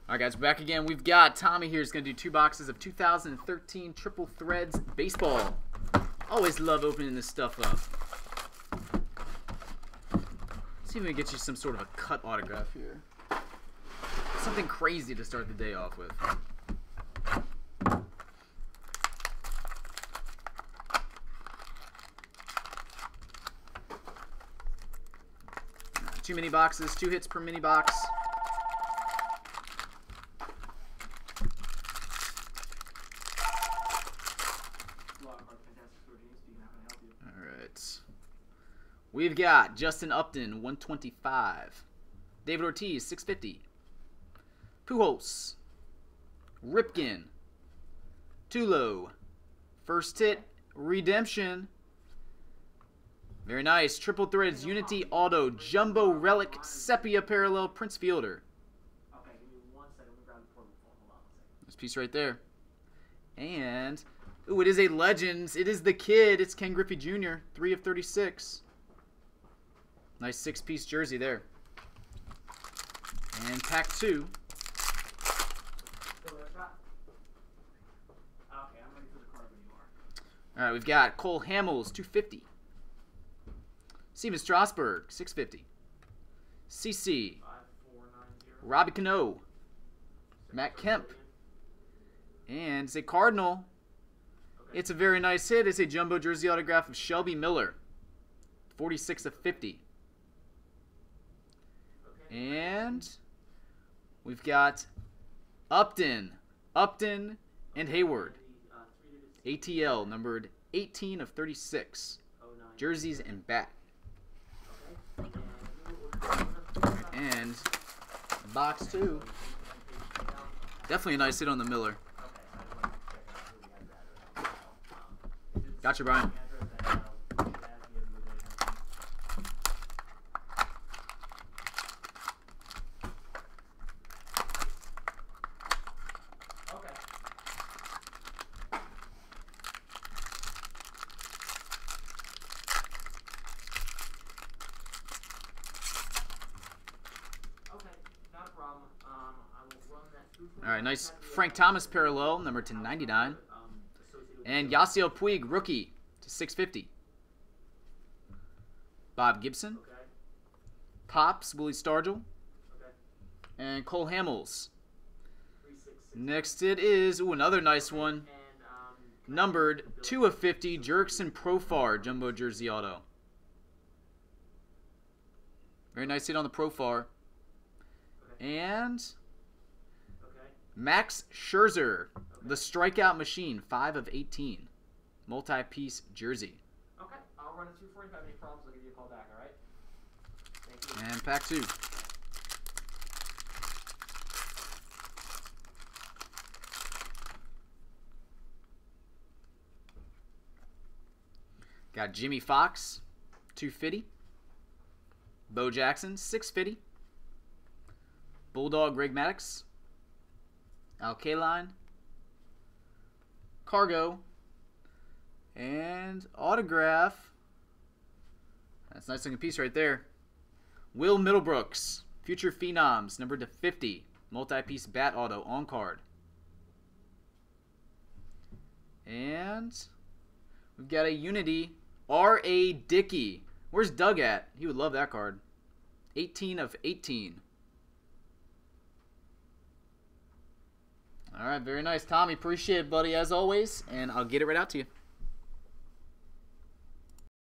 Alright guys, we're back again. We've got Tommy here. He's going to do 2 boxes of 2013 Triple Threads Baseball. Always love opening this stuff up. Let's see if we can get you some sort of a cut autograph here. Something crazy to start the day off with. Two mini boxes, 2 hits per mini box. Alright. We've got Justin Upton, 125. David Ortiz, 650. Pujols. Ripken. Tulo. First hit, redemption. Very nice. Triple Threads, Unity Auto, Jumbo Relic, Sepia Parallel, Prince Fielder. Okay, give me 1 second. Let me grab the portable phone. Hold on 1 second. This piece right there. And, ooh, it is a Legends. It is the kid. It's Ken Griffey Jr., 3 of 36. Nice 6-piece jersey there. And pack 2. Still there, Scott? Okay, I'm ready for the card when you are. All right, we've got Cole Hamels, 250. Steven Strasburg, 650. CC. 5490. Robbie Cano. Matt Kemp. And it's a Cardinal. Okay. It's a very nice hit. It's a jumbo jersey autograph of Shelby Miller. 46 of 50. Okay. And we've got Upton. Upton and Hayward. ATL numbered 18 of 36. Jerseys and bat. And box 2. Definitely a nice hit on the Miller. Gotcha, Brian. All right, nice Frank Thomas parallel, number to 99. And Yasiel Puig, rookie, to 650. Bob Gibson. Pops, Willie Stargell. And Cole Hamels. Next it is, ooh, another nice one. Numbered 2 of 50, Jurickson Profar, jumbo jersey auto. Very nice hit on the Profar. And Max Scherzer, the strikeout machine, 5 of 18. Multi-piece jersey. Okay, I'll run it through for you. If I have any problems, I'll give you a call back, alright? Thank you. And pack 2. Got Jimmy Fox, 250. Bo Jackson, 650. Bulldog Greg Maddux. Al Kaline. Cargo. And autograph. That's a nice looking piece right there. Will Middlebrooks. Future Phenoms. Numbered to 50. Multi-piece bat auto on card. And we've got a Unity R.A. Dickey. Where's Doug at? He would love that card. 18 of 18. All right, very nice, Tommy. Appreciate it, buddy, as always, and I'll get it right out to you.